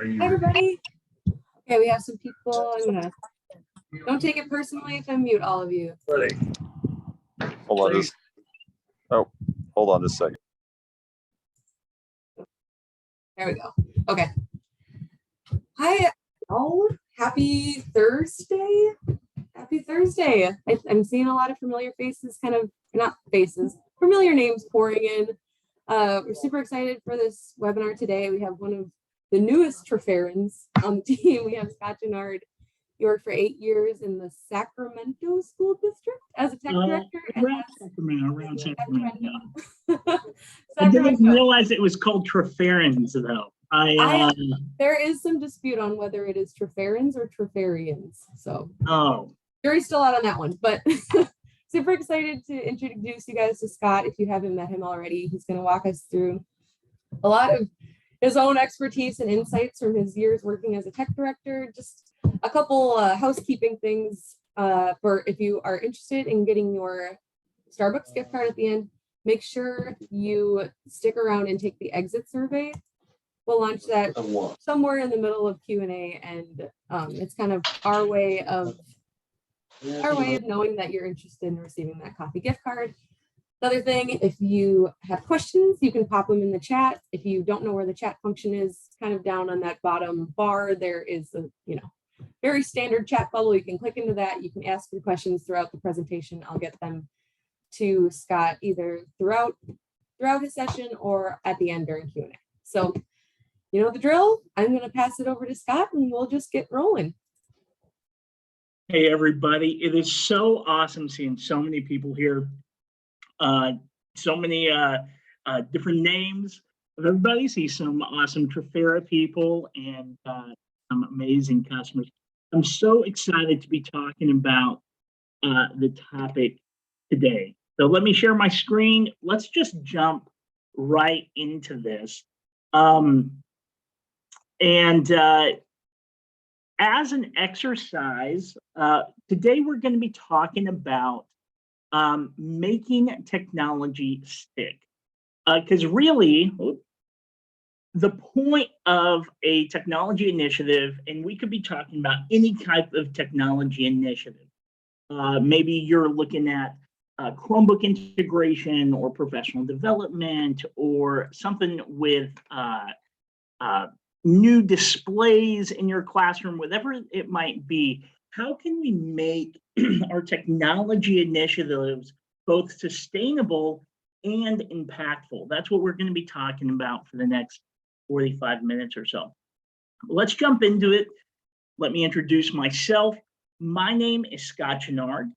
Hi, everybody. Okay, we have some people. Don't take it personally if I mute all of you. Hold on. Hold on just a second. There we go. Okay. Hi, all. Happy Thursday. Happy Thursday. I'm seeing a lot of familiar faces, familiar names pouring in. We're super excited for this webinar today. We have one of the newest Treferans on the team. We have Scott Jonard. He worked for 8 years in the Sacramento School District as a tech director. Around Sacramento. I didn't realize it was called Treferans, though. There is some dispute on whether it is Treferans or Treferians. So jury's still out on that one, but super excited to introduce you guys to Scott. If you haven't met him already, he's going to walk us through a lot of his own expertise and insights from his years working as a tech director. Just a couple housekeeping things for if you are interested in getting your Starbucks gift card at the end, make sure you stick around and take the exit survey. We'll launch that somewhere in the middle of Q&A, and it's kind of our way of knowing that you're interested in receiving that coffee gift card. Another thing, if you have questions, you can pop them in the chat. If you don't know where the chat function is, kind of down on that bottom bar, there is a very standard chat bubble. You can click into that. You can ask your questions throughout the presentation. I'll get them to Scott either throughout his session or at the end during Q&A. So you know the drill. I'm going to pass it over to Scott and we'll just get rolling. Hey, everybody. It is so awesome seeing so many people here. So many different names of everybody. See some awesome Trefera people and some amazing customers. I'm so excited to be talking about the topic today. So let me share my screen. Let's just jump right into this. As an exercise, today we're going to be talking about making technology stick. Because really, the point of a technology initiative, and we could be talking about any type of technology initiative. Maybe you're looking at Chromebook integration or professional development or something with new displays in your classroom, whatever it might be. How can we make our technology initiatives both sustainable and impactful? That's what we're going to be talking about for the next 45 minutes or so. Let's jump into it. Let me introduce myself. My name is Scott Jonard.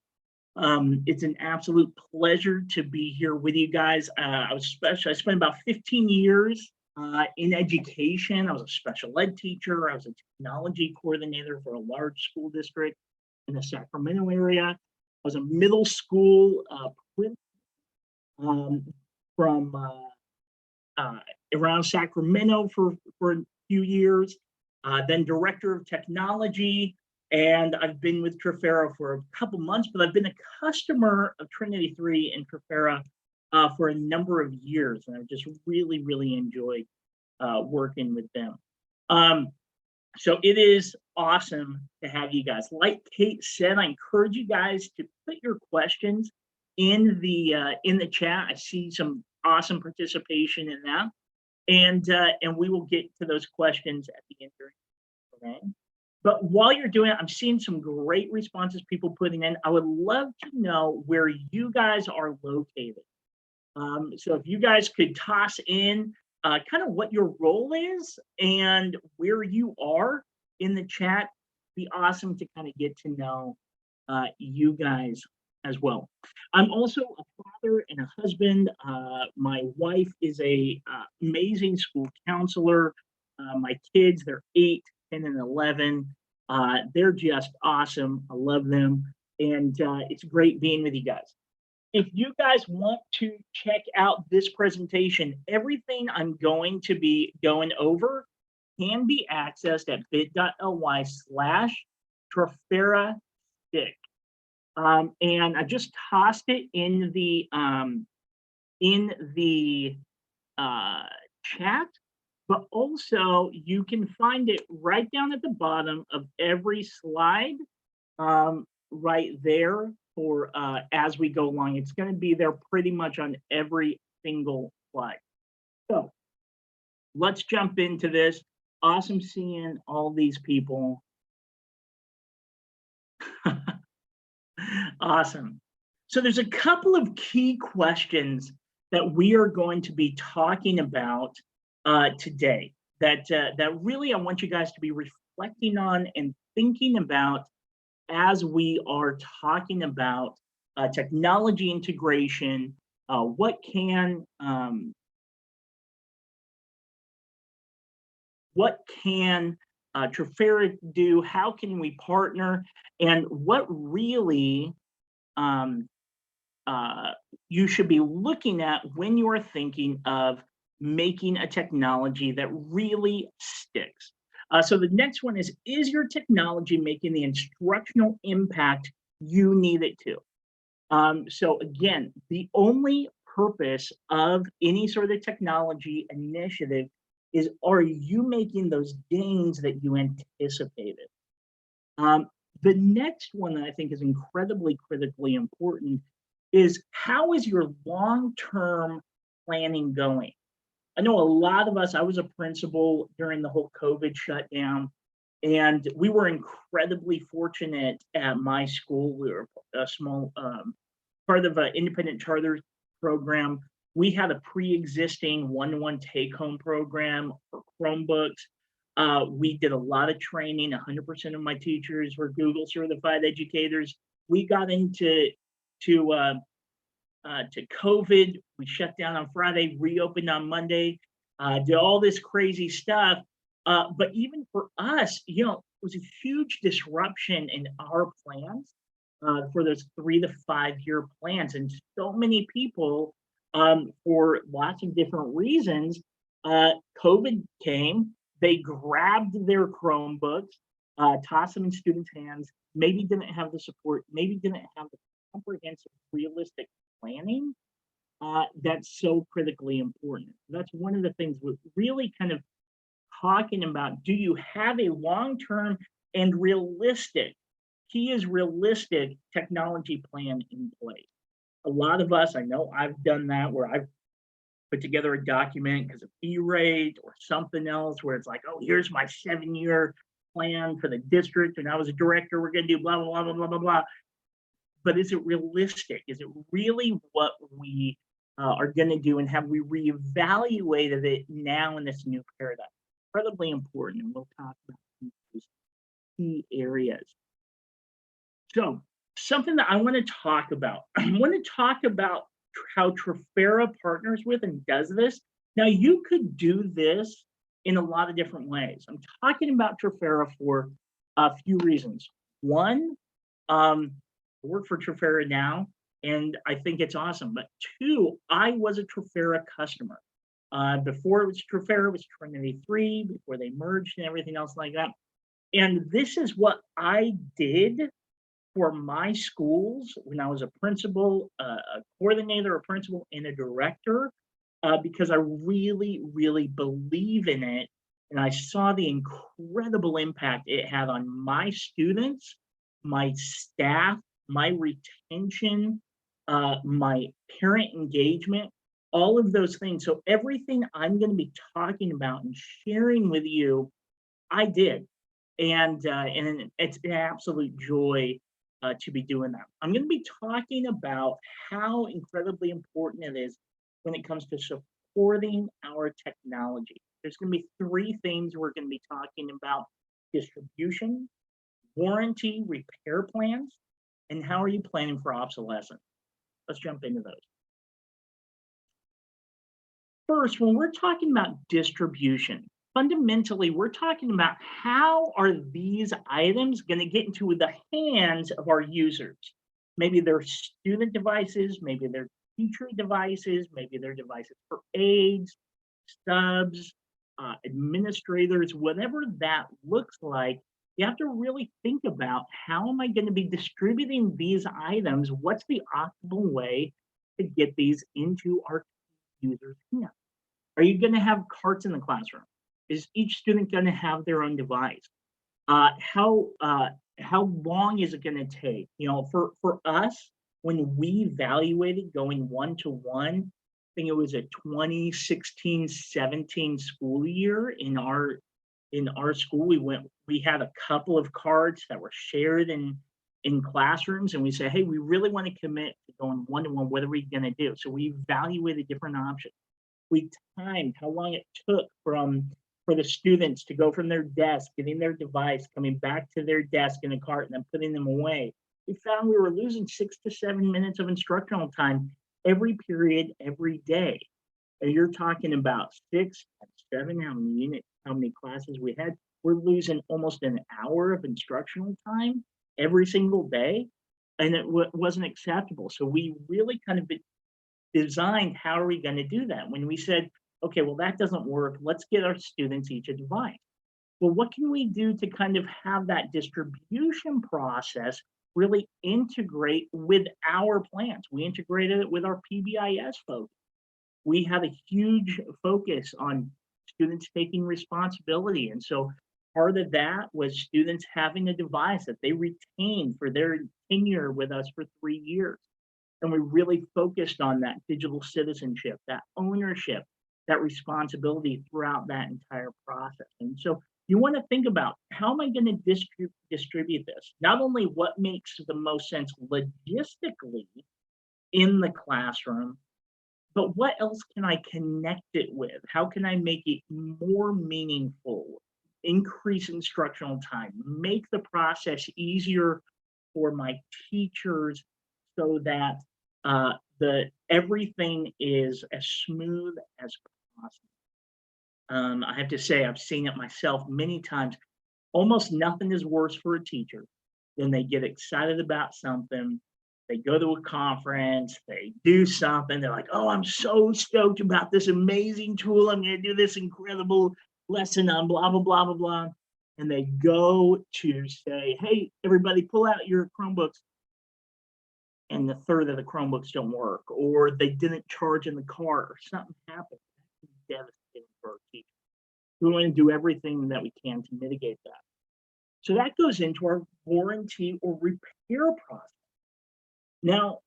It's an absolute pleasure to be here with you guys. I spent about 15 years in education. I was a special ed teacher. I was a technology coordinator for a large school district in the Sacramento area. I was a middle school principal from around Sacramento for a few years, then director of technology. And I've been with Trefera for a couple months, but I've been a customer of Trinity 3 and Trefera for a number of years. And I've just really, really enjoyed working with them. So it is awesome to have you guys. Like Kate said, I encourage you guys to put your questions in the chat. I see some awesome participation in that. And we will get to those questions at the end during the Q&A. But while you're doing it, I'm seeing some great responses people putting in. I would love to know where you guys are located. So if you guys could toss in kind of what your role is and where you are in the chat, be awesome to kind of get to know you guys as well. I'm also a father and a husband. My wife is a amazing school counselor. My kids, they're 8, 10, and 11. They're just awesome. I love them. And it's great being with you guys. If you guys want to check out this presentation, everything I'm going to be going over can be accessed at bit.ly/TreferaStick. And I just tossed it in the chat. but also you can find it right down at the bottom of every slide, right there for as we go along. It's going to be there pretty much on every single slide. So let's jump into this. Awesome seeing all these people. Awesome. So there's a couple of key questions that we are going to be talking about today that really I want you guys to be reflecting on and thinking about as we are talking about technology integration. What can Trafera do? How can we partner? And what really you should be looking at when you are thinking of making a technology that really sticks. So the next one is your technology making the instructional impact you need it to? So again, the only purpose of any sort of technology initiative is, are you making those gains that you anticipated? The next one that I think is incredibly critically important is, how is your long-term planning going? I know a lot of us, I was a principal during the whole COVID shutdown, and we were incredibly fortunate at my school. We were a small part of an independent charter program. We had a pre-existing one-to-one take-home program for Chromebooks. We did a lot of training. 100% of my teachers were Google certified educators. We got into COVID. We shut down on Friday, reopened on Monday, did all this crazy stuff. But even for us, you know, it was a huge disruption in our plans for those 3 to 5 year plans. And so many people, for lots of different reasons, COVID came, they grabbed their Chromebooks, tossed them in students' hands, maybe didn't have the support, maybe didn't have the comprehensive, realistic planning that's so critically important. That's one of the things we're really kind of talking about. Do you have a long-term and realistic, key is realistic, technology plan in place? A lot of us, I know I've done that, where I've put together a document because of E-rate or something else, where it's like, oh, here's my 7-year plan for the district, and I was a director, we're going to do blah, blah, blah, blah, blah, blah, blah. But is it realistic? Is it really what we are going to do? And have we reevaluated it now in this new paradigm? Incredibly important, and we'll talk about these key areas. So something that I want to talk about, I want to talk about how Trafera partners with and does this. Now, you could do this in a lot of different ways. I'm talking about Trafera for a few reasons. One, I work for Trafera now, and I think it's awesome. But 2, I was a Trafera customer. Before it was Trafera, it was Trinity 3, before they merged and everything else like that. And this is what I did for my schools when I was a principal, a coordinator, a principal, and a director, because I really, really believe in it. And I saw the incredible impact it had on my students, my staff, my retention, my parent engagement, all of those things. So everything I'm going to be talking about and sharing with you, I did. And it's an absolute joy to be doing that. I'm going to be talking about how incredibly important it is when it comes to supporting our technology. There's going to be 3 things we're going to be talking about: distribution, warranty, repair plans, and how are you planning for obsolescence? Let's jump into those. First, when we're talking about distribution, fundamentally, we're talking about how are these items going to get into the hands of our users? Maybe they're student devices, maybe they're teacher devices, maybe they're devices for aides, stubs, administrators, whatever that looks like. You have to really think about, how am I going to be distributing these items? What's the optimal way to get these into our users' hands? Are you going to have carts in the classroom? Is each student going to have their own device? How long is it going to take? You know, for us, when we evaluated going one-to-one, I think it was a 2016-17 school year in our school. We had a couple of cards that were shared in classrooms, and we said, hey, we really want to commit to going one-to-one. What are we going to do? So we evaluated different options. We timed how long it took for the students to go from their desk, getting their device, coming back to their desk in a cart, and then putting them away. We found we were losing 6 to 7 minutes of instructional time every period, every day. And you're talking about 6 and 7, how many units, how many classes we had. We're losing almost an hour of instructional time every single day, and it wasn't acceptable. So we really kind of designed how are we going to do that. When we said, okay, well, that doesn't work, let's get our students each a device. Well, what can we do to kind of have that distribution process really integrate with our plans? We integrated it with our PBIS folks. We had a huge focus on students taking responsibility. And so part of that was students having a device that they retained for their tenure with us for 3 years. And we really focused on that digital citizenship, that ownership, that responsibility throughout that entire process. And so you want to think about, how am I going to distribute this? Not only what makes the most sense logistically in the classroom, but what else can I connect it with? How can I make it more meaningful, increase instructional time, make the process easier for my teachers so that everything is as smooth as possible. I have to say, I've seen it myself many times. Almost nothing is worse for a teacher than they get excited about something. They go to a conference, they do something, they're like, oh, I'm so stoked about this amazing tool. I'm going to do this incredible lesson on blah, blah, blah, blah, blah. And they go to say, hey, everybody, pull out your Chromebooks. And the third of the Chromebooks don't work, or they didn't charge in the car, or something happened. That's devastating for our teachers. We want to do everything that we can to mitigate that. So that goes into our warranty or repair process. Now,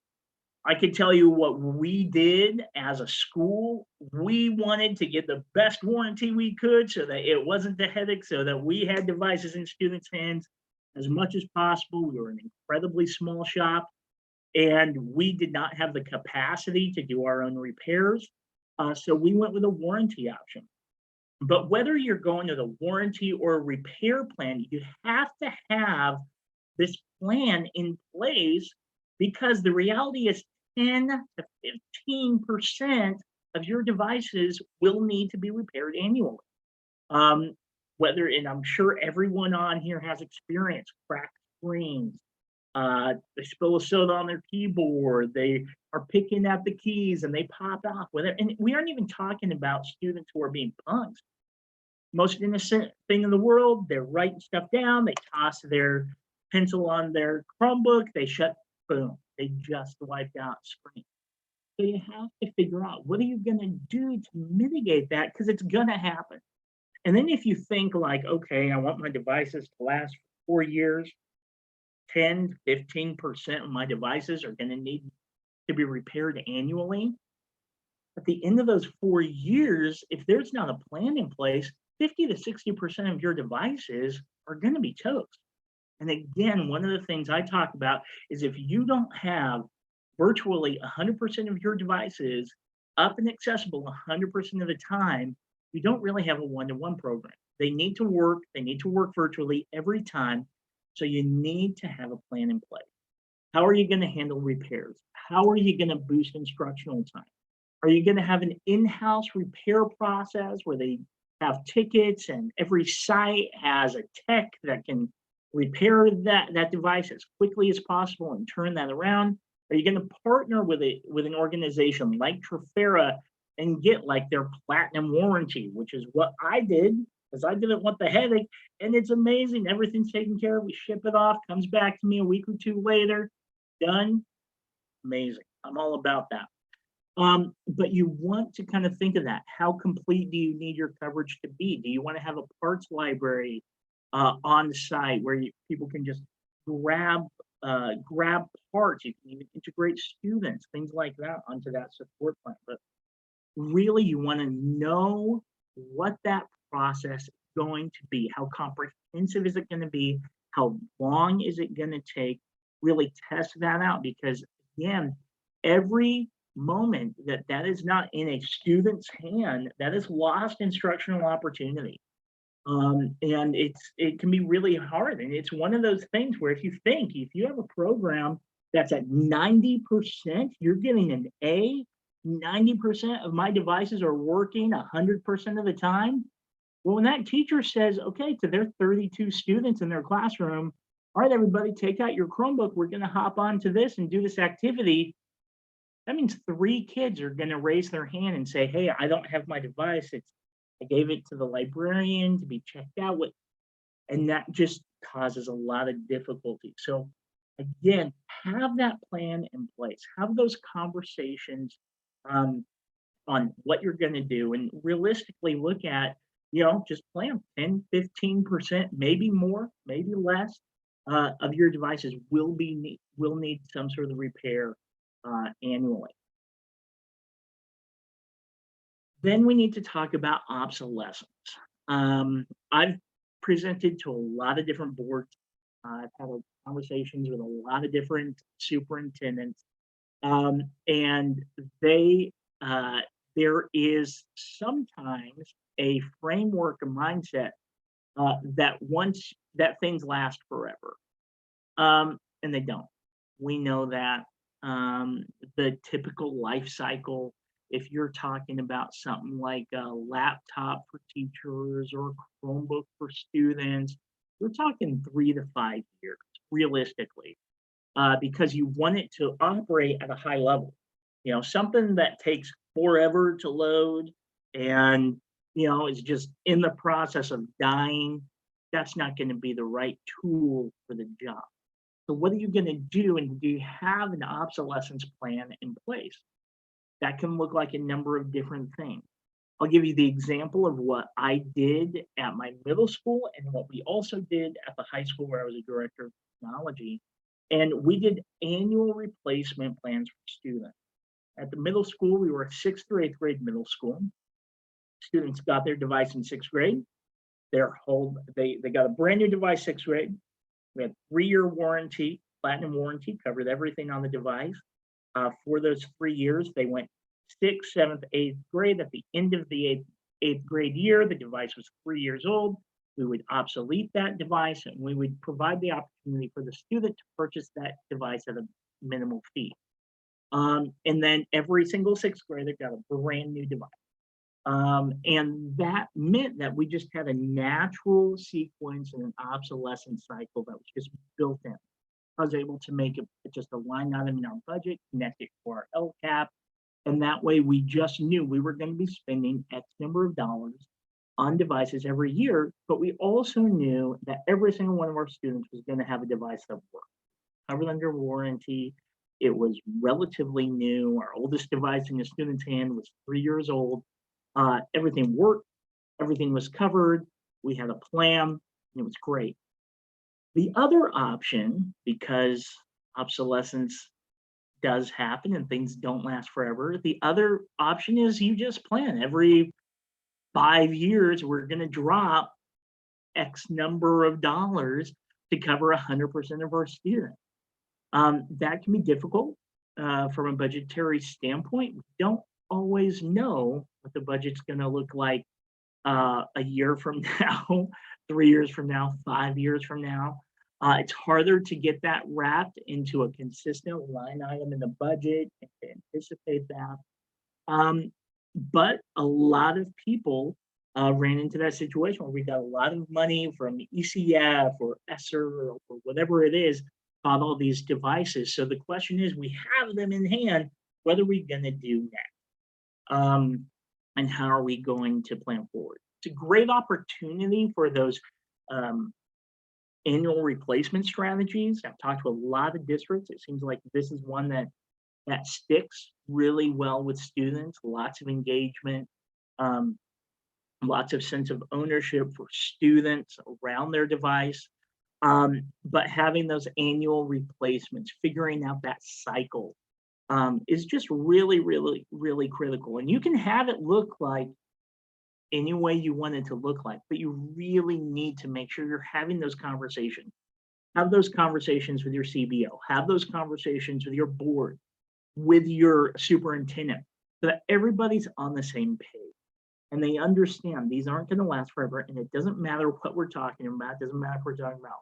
I can tell you what we did as a school. We wanted to get the best warranty we could so that it wasn't a headache, so that we had devices in students' hands as much as possible. We were an incredibly small shop, and we did not have the capacity to do our own repairs. So we went with a warranty option. But whether you're going to the warranty or repair plan, you have to have this plan in place, because the reality is 10 to 15% of your devices will need to be repaired annually. And I'm sure everyone on here has experience, cracked screens, they spill a soda on their keyboard, they are picking at the keys and they pop off with it. And we aren't even talking about students who are being punked. Most innocent thing in the world, they're writing stuff down, they toss their pencil on their Chromebook, they shut, boom, they just wiped out screen. So you have to figure out, what are you going to do to mitigate that? Because it's going to happen. And then if you think like, okay, I want my devices to last 4 years, 10, 15% of my devices are going to need to be repaired annually. At the end of those 4 years, if there's not a plan in place, 50 to 60% of your devices are going to be toast. And again, one of the things I talk about is, if you don't have virtually 100% of your devices up and accessible 100% of the time, you don't really have a one-to-one program. They need to work virtually every time. So you need to have a plan in place. How are you going to handle repairs? How are you going to boost instructional time? Are you going to have an in-house repair process where they have tickets and every site has a tech that can repair that device as quickly as possible and turn that around? Are you going to partner with an organization like Trafera and get like their platinum warranty, which is what I did, because I didn't want the headache, and it's amazing. Everything's taken care of. We ship it off, comes back to me a week or two later, done. Amazing. I'm all about that. But you want to kind of think of that. How complete do you need your coverage to be? Do you want to have a parts library on site where people can just grab parts? You can even integrate students, things like that, onto that support plan. But really, you want to know what that process is going to be. How comprehensive is it going to be? How long is it going to take? Really test that out, because again, every moment that is not in a student's hand, that is lost instructional opportunity. And it can be really hard. And it's one of those things where if you have a program that's at 90%, you're getting an A, 90% of my devices are working 100% of the time. Well, when that teacher says, okay, to their 32 students in their classroom, all right, everybody, take out your Chromebook. We're going to hop onto this and do this activity. That means 3 kids are going to raise their hand and say, hey, I don't have my device. I gave it to the librarian to be checked out with, and that just causes a lot of difficulty. So again, have that plan in place, have those conversations on what you're going to do, and realistically look at, just plan 10, 15%, maybe more, maybe less of your devices will need some sort of repair annually. Then we need to talk about obsolescence. I've presented to a lot of different boards. I've had conversations with a lot of different superintendents, and there is sometimes a framework, a mindset that things last forever, and they don't. We know that the typical life cycle, if you're talking about something like a laptop for teachers or a Chromebook for students, we're talking 3 to 5 years realistically, because you want it to operate at a high level. Something that takes forever to load and is just in the process of dying, that's not going to be the right tool for the job. So what are you going to do, and do you have an obsolescence plan in place? That can look like a number of different things. I'll give you the example of what I did at my middle school and what we also did at the high school where I was a director of technology. And we did annual replacement plans for students. At the middle school, we were a 6th through 8th grade middle school. Students got their device in 6th grade. They got a brand new device 6th grade. We had 3-year warranty, platinum warranty, covered everything on the device. For those 3 years, they went 6th, 7th, 8th grade. At the end of the eighth grade year, the device was 3 years old. We would obsolete that device, and we would provide the opportunity for the student to purchase that device at a minimal fee. And then every single 6th grader got a brand new device. And that meant that we just had a natural sequence and an obsolescence cycle that was just built in. I was able to make it just a line item in our budget, connect it to our LCAP, and that way we just knew we were going to be spending X number of dollars on devices every year, but we also knew that every single one of our students was going to have a device that worked, covered under warranty. It was relatively new. Our oldest device in the student's hand was 3 years old. Everything worked, everything was covered. We had a plan, and it was great. The other option, because obsolescence does happen and things don't last forever, the other option is you just plan. Every 5 years, we're going to drop X number of dollars to cover 100% of our students. That can be difficult from a budgetary standpoint. We don't always know what the budget's going to look like a year from now, 3 years from now, 5 years from now. It's harder to get that wrapped into a consistent line item in the budget and to anticipate that. But a lot of people ran into that situation where we got a lot of money from ECF or ESSER or whatever it is, bought all these devices. So the question is, we have them in hand, what are we going to do next? And how are we going to plan forward? It's a great opportunity for those annual replacement strategies. I've talked to a lot of districts. It seems like this is one that that sticks really well with students, lots of engagement, lots of sense of ownership for students around their device. But having those annual replacements, figuring out that cycle is just really, really, really critical. And you can have it look like any way you want it to look like, but you really need to make sure you're having those conversations. Have those conversations with your CBO, have those conversations with your board, with your superintendent, so that everybody's on the same page and they understand these aren't going to last forever. And it doesn't matter what we're talking about. It doesn't matter if we're talking about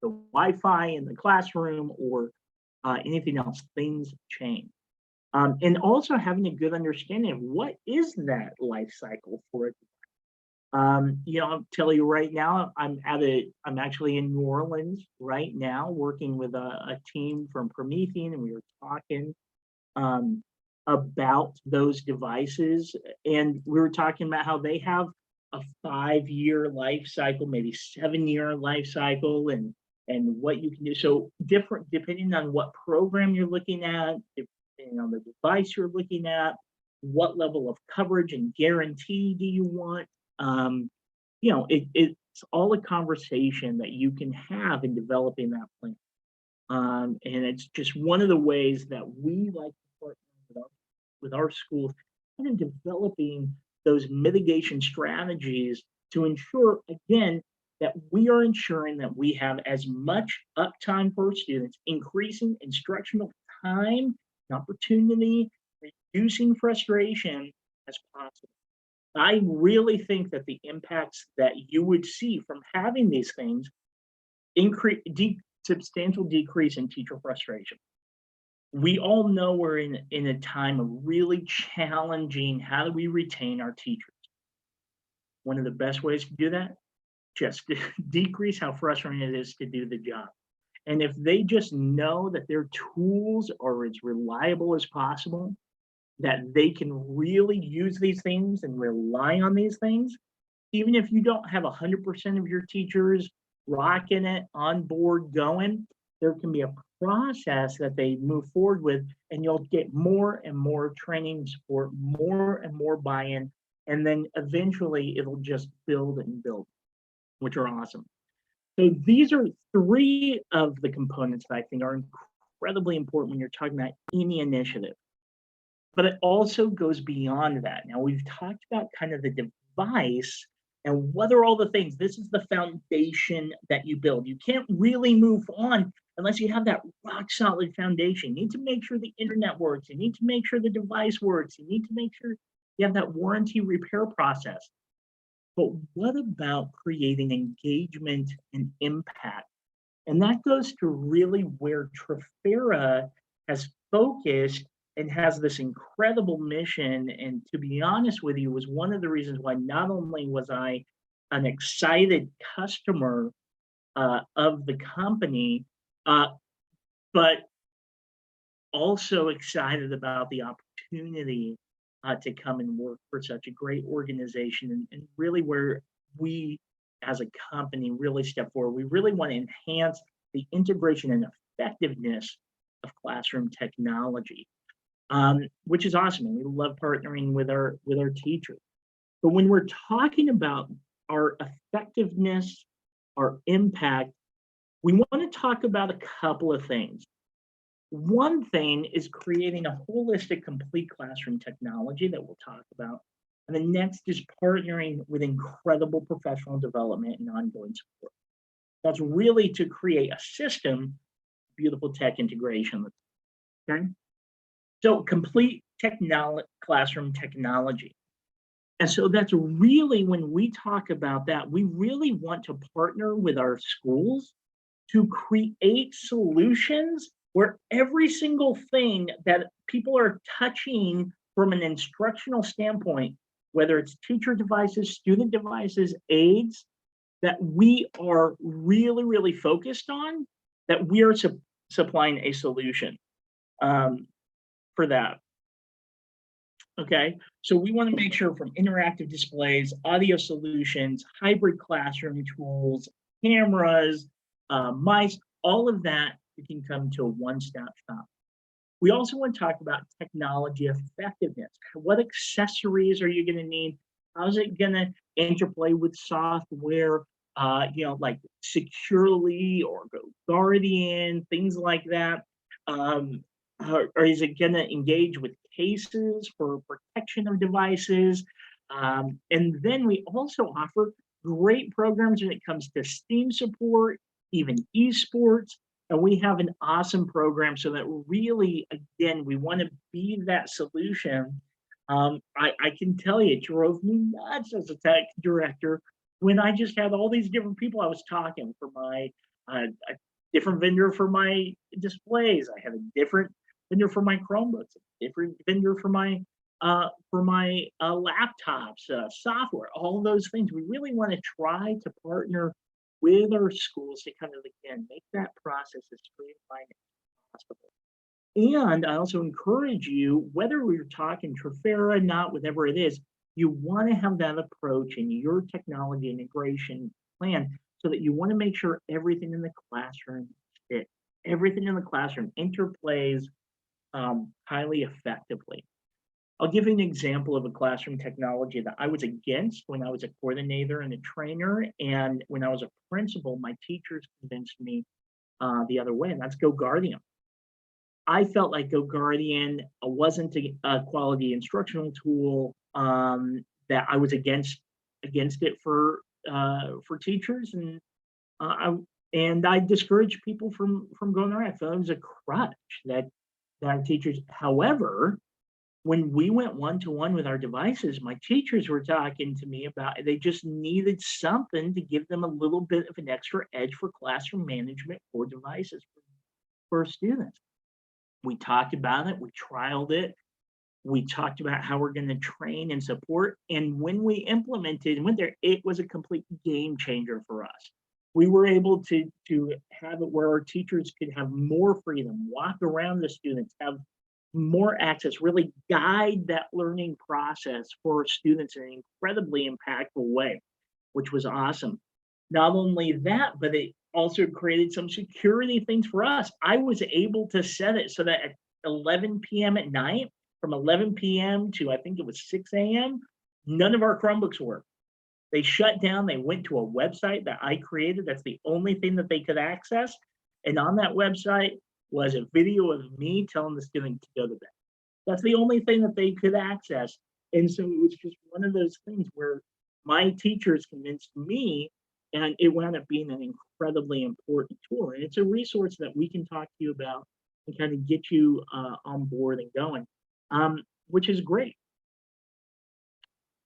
the Wi-Fi in the classroom or anything else. Things change. And also having a good understanding of what is that life cycle for it. I'll tell you right now, I'm actually in New Orleans right now, working with a team from Promethean, and we were talking about those devices, and we were talking about how they have a 5-year life cycle, maybe 7-year life cycle, and what you can do. So different depending on what program you're looking at, depending on the device you're looking at, what level of coverage and guarantee do you want? It's all a conversation that you can have in developing that plan. And it's just one of the ways that we like to partner with our schools and in developing those mitigation strategies to ensure, again, that we are ensuring that we have as much uptime for students, increasing instructional time and opportunity, reducing frustration as possible. I really think that the impacts that you would see from having these things substantial decrease in teacher frustration. We all know we're in a time of really challenging how do we retain our teachers. One of the best ways to do that, just decrease how frustrating it is to do the job. And if they just know that their tools are as reliable as possible, that they can really use these things and rely on these things, even if you don't have 100% of your teachers rocking it, on board, going, there can be a process that they move forward with, and you'll get more and more training support, more and more buy-in, and then eventually it'll just build and build, which are awesome. So these are 3 of the components that I think are incredibly important when you're talking about any initiative. But it also goes beyond that. Now, we've talked about kind of the device and what are all the things. This is the foundation that you build. You can't really move on unless you have that rock solid foundation. You need to make sure the internet works. You need to make sure the device works. You need to make sure you have that warranty repair process. But what about creating engagement and impact? And that goes to really where Trifera has focused and has this incredible mission. And to be honest with you, was one of the reasons why not only was I an excited customer of the company, but also excited about the opportunity to come and work for such a great organization, and really where we as a company really step forward. We really want to enhance the integration and effectiveness of classroom technology. Which is awesome, and we love partnering with our teachers. But when we're talking about our effectiveness, our impact, we want to talk about a couple of things. One thing is creating a holistic, complete classroom technology that we'll talk about. And the next is partnering with incredible professional development and ongoing support. That's really to create a system, beautiful tech integration. Okay. So complete classroom technology. And so that's really, when we talk about that, we really want to partner with our schools to create solutions where every single thing that people are touching from an instructional standpoint, whether it's teacher devices, student devices, aids, that we are really, really focused on, that we are supplying a solution. For that. Okay, so we want to make sure from interactive displays, audio solutions, hybrid classroom tools, cameras, mice, all of that, you can come to a one-stop shop. We also want to talk about technology effectiveness. What accessories are you going to need? How's it going to interplay with software? Like Securely or Go Guardian, things like that. Or is it going to engage with cases for protection of devices? And then we also offer great programs when it comes to STEAM support, even esports. And we have an awesome program so that really, again, we want to be that solution. I can tell you, it drove me nuts as a tech director when I just had all these different people I was talking for my a different vendor for my displays. I had a different vendor for my Chromebooks, a different vendor for my laptops, software, all of those things. We really want to try to partner with our schools to kind of, again, make that process as streamlined as possible. And I also encourage you, whether we're talking Trifera, not, whatever it is, you want to have that approach in your technology integration plan so that you want to make sure everything in the classroom fits. Everything in the classroom interplays highly effectively. I'll give you an example of a classroom technology that I was against when I was a coordinator and a trainer. And when I was a principal, my teachers convinced me the other way, and that's Go Guardian. I felt like Go Guardian wasn't a quality instructional tool, that I was against it for teachers, and I discouraged people from going there. I felt it was a crutch that our teachers. However, when we went one-to-one with our devices, my teachers were talking to me about they just needed something to give them a little bit of an extra edge for classroom management for devices for students. We talked about it, we trialed it, we talked about how we're going to train and support. And when we implemented and went there, it was a complete game changer for us. We were able to have it where our teachers could have more freedom, walk around the students, have more access, really guide that learning process for students in an incredibly impactful way, which was awesome. Not only that, but it also created some security things for us. I was able to set it so that at 11 p.m. at night, from 11 p.m. to I think it was 6 a.m., none of our Chromebooks worked. They shut down. They went to a website that I created. That's the only thing that they could access. And on that website was a video of me telling the student to go to bed. That's the only thing that they could access. And so it was just one of those things where my teachers convinced me, and it wound up being an incredibly important tool. And it's a resource that we can talk to you about and kind of get you on board and going, which is great.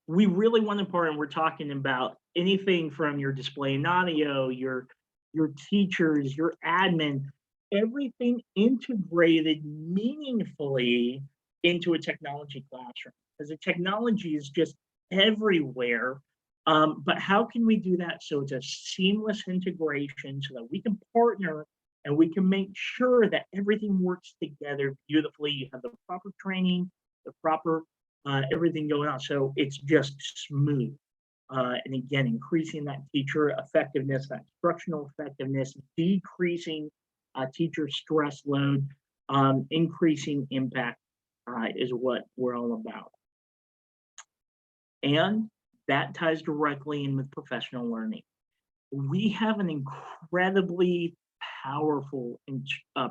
We really want to partner. We're talking about anything from your display and audio, your teachers, your admin, everything integrated meaningfully into a technology classroom, because the technology is just everywhere. But how can we do that so it's a seamless integration so that we can partner and we can make sure that everything works together beautifully? You have the proper training, the proper everything going on, so it's just smooth. And again, increasing that teacher effectiveness, that instructional effectiveness, decreasing teacher stress load, increasing impact is what we're all about. And that ties directly in with professional learning. We have an incredibly powerful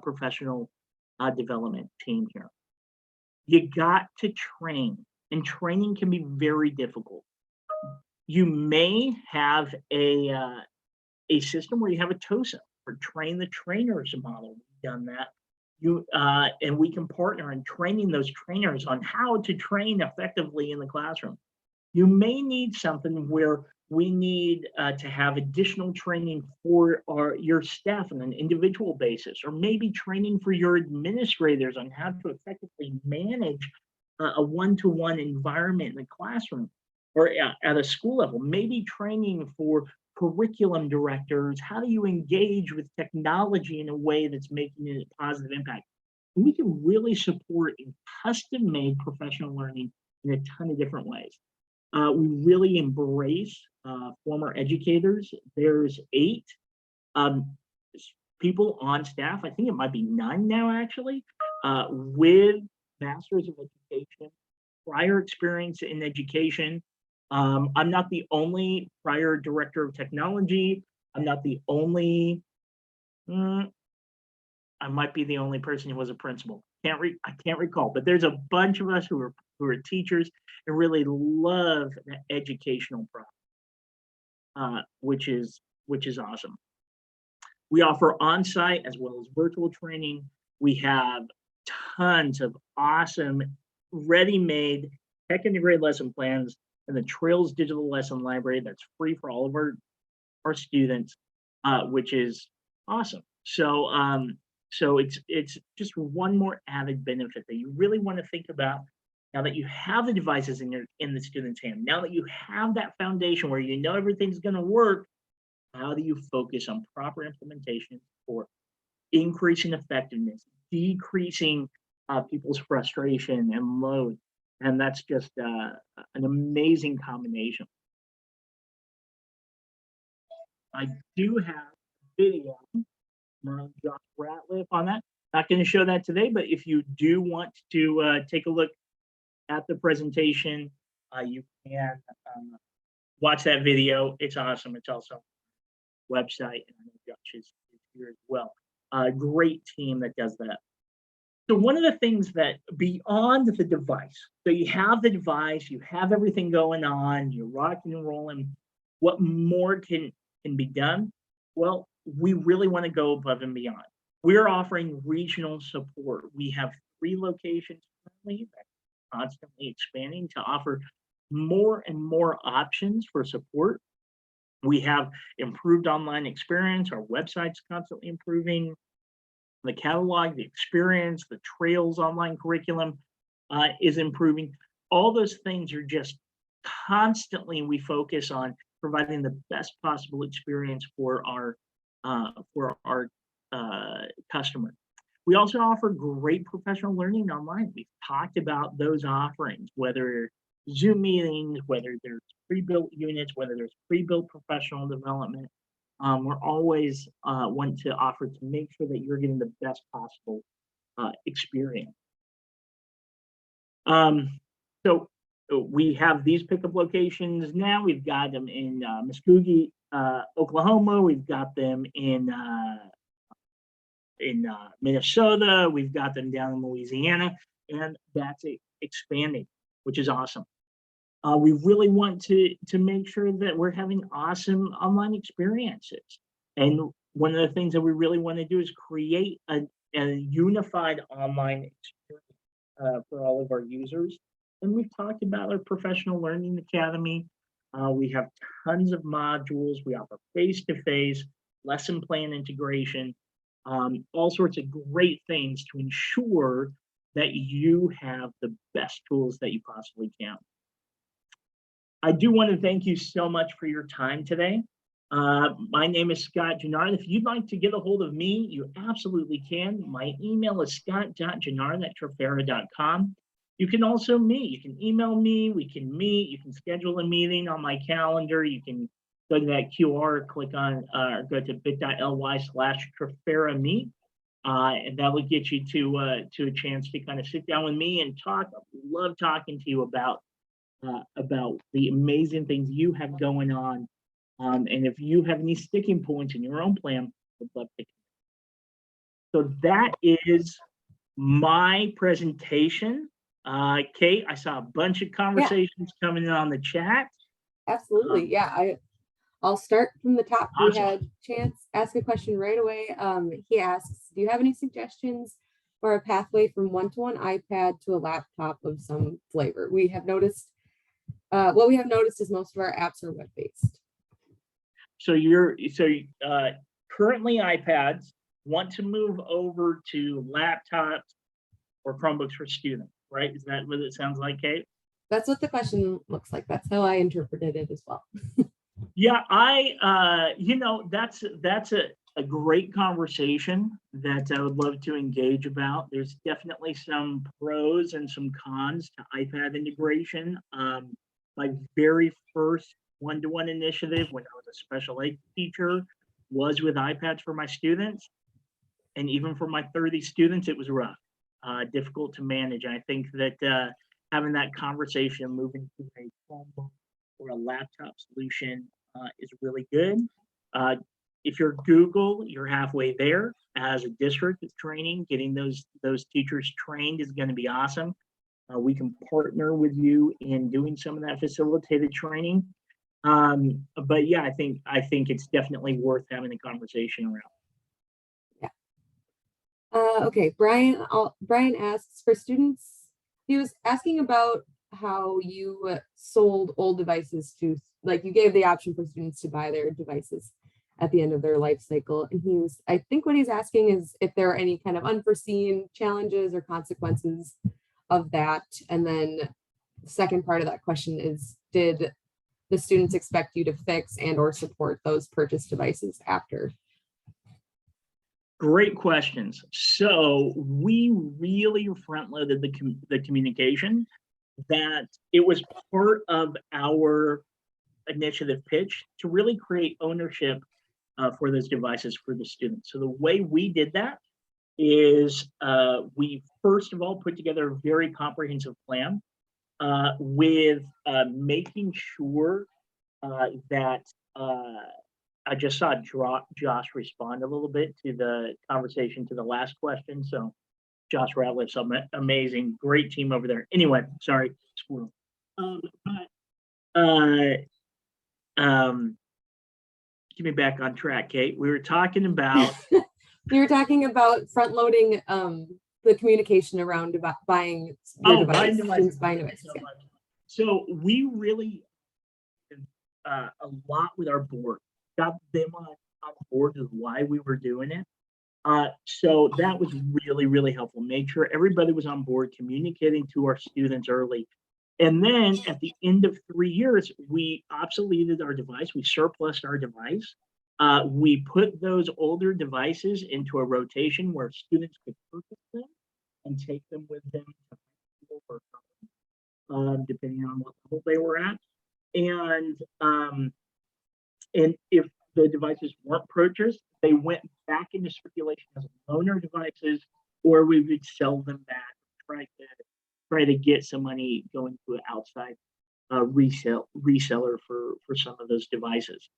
professional development team here. You got to train, and training can be very difficult. You may have a system where you have a TOSA or train the trainers model. We've done that. And we can partner in training those trainers on how to train effectively in the classroom. You may need something where we need to have additional training for your staff on an individual basis, or maybe training for your administrators on how to effectively manage a one-to-one environment in the classroom or at a school level. Maybe training for curriculum directors. How do you engage with technology in a way that's making a positive impact? And we can really support in custom-made professional learning in a ton of different ways. We really embrace former educators. There's 8 people on staff. I think it might be 9 now, actually, with Masters of Education, prior experience in education. I'm not the only prior director of technology. I'm not the only, I might be the only person who was a principal. I can't recall, but there's a bunch of us who are teachers and really love the educational process, which is awesome. We offer on-site as well as virtual training. We have tons of awesome ready-made tech integrated lesson plans and the Trails digital lesson library that's free for all of our students, which is awesome. So it's just one more added benefit that you really want to think about now that you have the devices in the student's hand. Now that you have that foundation where you know everything's going to work, how do you focus on proper implementation for increasing effectiveness, decreasing people's frustration and load? And that's just an amazing combination. I do have a video from Josh Ratliff on that. Not going to show that today, but if you do want to take a look at the presentation, you can watch that video. It's awesome. It's also website, and I know Josh is here as well. Great team that does that. So one of the things that beyond the device, so you have the device, you have everything going on, you're rocking and rolling, what more can be done? Well, we really want to go above and beyond. We're offering regional support. We have 3 locations currently that are constantly expanding to offer more and more options for support. We have improved online experience. Our website's constantly improving. The catalog, the experience, the Trails online curriculum is improving. All those things are just constantly, we focus on providing the best possible experience for our customer. We also offer great professional learning online. We've talked about those offerings, whether Zoom meetings, whether there's pre-built units, whether there's pre-built professional development. We're always want to offer to make sure that you're getting the best possible experience. So we have these pickup locations now. We've got them in Muskogee, Oklahoma. We've got them in Minnesota. We've got them down in Louisiana, and that's expanding, which is awesome. We really want to make sure that we're having awesome online experiences. And one of the things that we really want to do is create a unified online experience for all of our users. And we've talked about our Professional Learning Academy. We have tons of modules. We offer face-to-face, lesson plan integration, all sorts of great things to ensure that you have the best tools that you possibly can. I do want to thank you so much for your time today. My name is Scott Jonard. If you'd like to get a hold of me, you absolutely can. My email is scott.jonard@trafera.com. You can also meet. You can email me. We can meet. You can schedule a meeting on my calendar. You can go to that QR, click on, go to bit.ly/Trafera meet. And that will get you to a chance to kind of sit down with me and talk. I love talking to you about the amazing things you have going on. And if you have any sticking points in your own plan, I'd love to. So that is my presentation. Kate, I saw a bunch of conversations coming in on the chat. Absolutely. Yeah, I'll start from the top. Awesome. We had Chance ask a question right away. He asks, do you have any suggestions for a pathway from one-to-one iPad to a laptop of some flavor? We have noticed, what we have noticed is most of our apps are web-based. So currently iPads, want to move over to laptops or Chromebooks for students, right? Is that what it sounds like, Kate? That's what the question looks like. That's how I interpreted it as well. Yeah, that's a great conversation that I would love to engage about. There's definitely some pros and some cons to iPad integration. My very first one-to-one initiative when I was a special ed teacher was with iPads for my students. And even for my 30 students, it was rough. difficult to manage. I think that having that conversation, moving to a Chromebook or a laptop solution is really good. If you're Google, you're halfway there. As a district with training, getting those teachers trained is going to be awesome. We can partner with you in doing some of that facilitated training. But yeah, I think it's definitely worth having a conversation around. Yeah. Okay, Brian asks for students. He was asking about how you sold old devices to, like, you gave the option for students to buy their devices at the end of their life cycle. And I think what he's asking is if there are any kind of unforeseen challenges or consequences of that. And then the second part of that question is, did the students expect you to fix and or support those purchased devices after? Great questions. So we really front loaded the communication, that it was part of our initiative pitch to really create ownership for those devices for the students. So the way we did that is we first of all put together a very comprehensive plan with making sure that I just saw Josh respond a little bit to the conversation to the last question. So Josh Ratliff's amazing, great team over there. Anyway, sorry, squirrel. Get me back on track, Kate. We were talking about You were talking about front loading the communication around about buying your device, buying devices. Yeah. So we really a lot with our board, got them on board with why we were doing it. So that was really, really helpful. Made sure everybody was on board, communicating to our students early. And then at the end of 3 years, we obsoleted our device. We surplused our device. We put those older devices into a rotation where students could purchase them and take them with them to school or college, depending on what level they were at. And if the devices weren't purchased, they went back into circulation as loaner devices, or we would sell them back, try to get some money going to an outside reseller for some of those devices.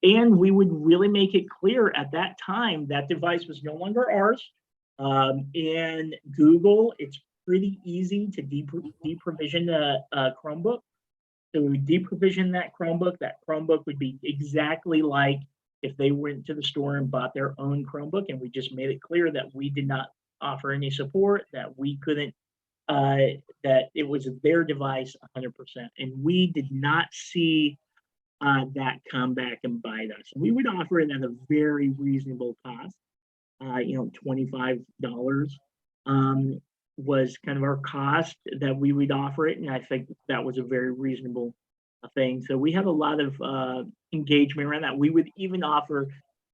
And we would really make it clear at that time that device was no longer ours. And Google, it's pretty easy to deprovision a Chromebook. So we would deprovision that Chromebook. That Chromebook would be exactly like if they went to the store and bought their own Chromebook, and we just made it clear that we did not offer any support, that we couldn't, that it was their device 100%. And we did not see that come back and bite us. We would offer it at a very reasonable cost. $25 was kind of our cost that we would offer it, and I think that was a very reasonable thing. So we had a lot of engagement around that. We would even offer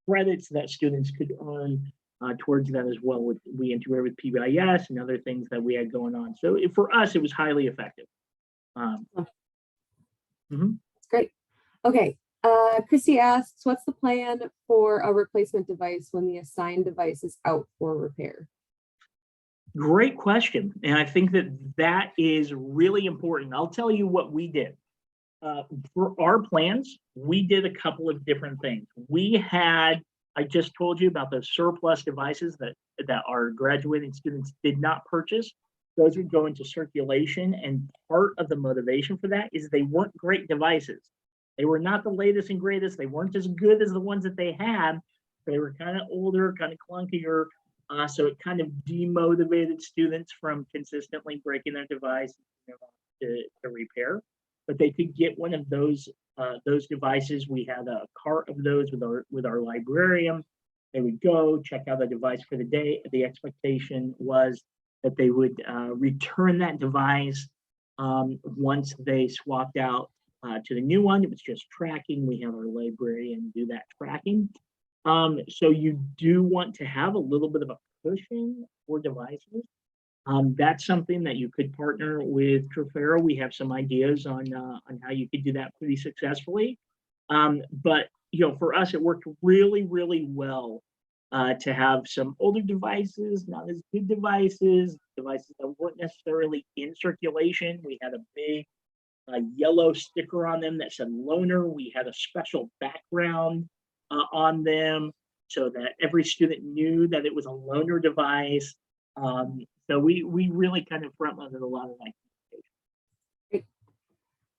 credits that students could earn towards that as well. We integrated with PBIS and other things that we had going on. So for us, it was highly effective. That's great. Okay. Christy asks, what's the plan for a replacement device when the assigned device is out for repair? Great question. And I think that is really important. I'll tell you what we did. For our plans, we did a couple of different things. I just told you about those surplus devices that our graduating students did not purchase. Those would go into circulation, and part of the motivation for that is they weren't great devices. They were not the latest and greatest. They weren't as good as the ones that they had. They were kind of older, kind of clunkier. So it kind of demotivated students from consistently breaking their device to repair. But they could get one of those devices. We had a cart of those with our librarian. They would go check out the device for the day. The expectation was that they would return that device once they swapped out to the new one. It was just tracking. We have our librarian do that tracking. So you do want to have a little bit of a cushion for devices. That's something that you could partner with Trafera. We have some ideas on how you could do that pretty successfully. But for us, it worked really, really well to have some older devices, not as good devices that weren't necessarily in circulation. We had a big yellow sticker on them that said loaner. We had a special background on them so that every student knew that it was a loaner device. So we really kind of front-loaded a lot of that.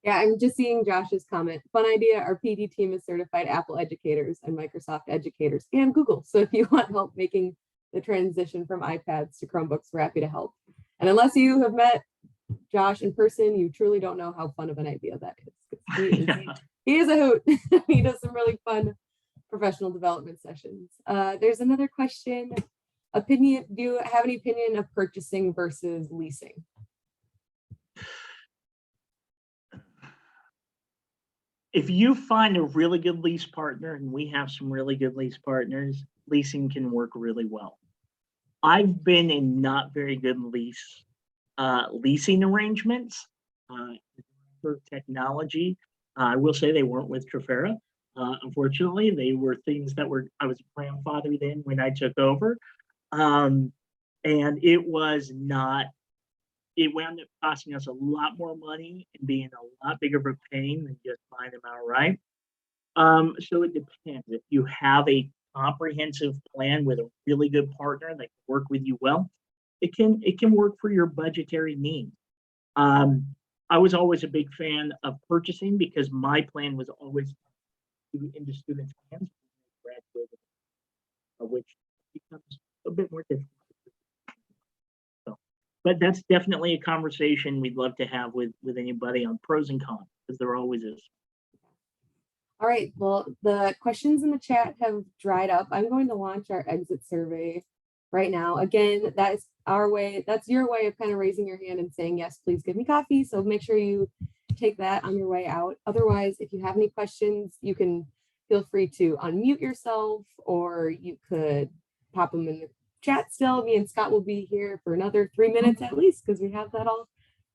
Yeah, I'm just seeing Josh's comment. Fun idea. Our PD team is certified Apple educators and Microsoft educators and Google. So if you want help making the transition from iPads to Chromebooks, we're happy to help. And unless you have met Josh in person, you truly don't know how fun of an idea that is. He is a hoot. He does some really fun professional development sessions. There's another question. Do you have any opinion of purchasing versus leasing? If you find a really good lease partner, and we have some really good lease partners, leasing can work really well. I've been in not very good leasing arrangements for technology. I will say they weren't with Trafera. Unfortunately, they were things that I was a grandfather then when I took over. And it wound up costing us a lot more money and being a lot bigger of a pain than just buying them outright. So it depends. If you have a comprehensive plan with a really good partner that can work with you well, it can work for your budgetary needs. I was always a big fan of purchasing because my plan was always into students' hands when they graduated, which becomes a bit more difficult. But that's definitely a conversation we'd love to have with anybody on pros and cons, because there always is. All right, well, the questions in the chat have dried up. I'm going to launch our exit survey right now. Again, that is that's your way of kind of raising your hand and saying, yes, please give me coffee. So make sure you take that on your way out. Otherwise, if you have any questions, you can feel free to unmute yourself, or you could pop them in the chat still. Me and Scott will be here for another 3 minutes at least, because we have that all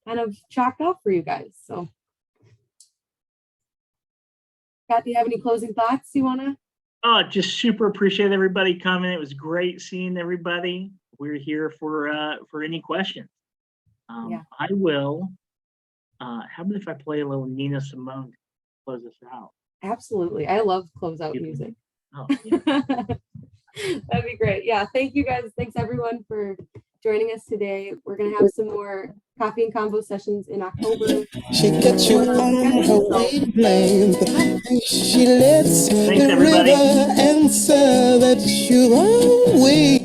kind of chalked out for you guys. So Scott, do you have any closing thoughts you want to? Oh, just super appreciate everybody coming. It was great seeing everybody. We're here for any questions. I will. How about if I play a little Nina Simone to close us out? Absolutely. I love closeout music. Oh, yeah. That'd be great. Yeah. Thank you guys. Thanks everyone for joining us today. We're going to have some more coffee and combo sessions in October. She gets you on her wavelength. She lets Thanks, the everybody. river answer that you always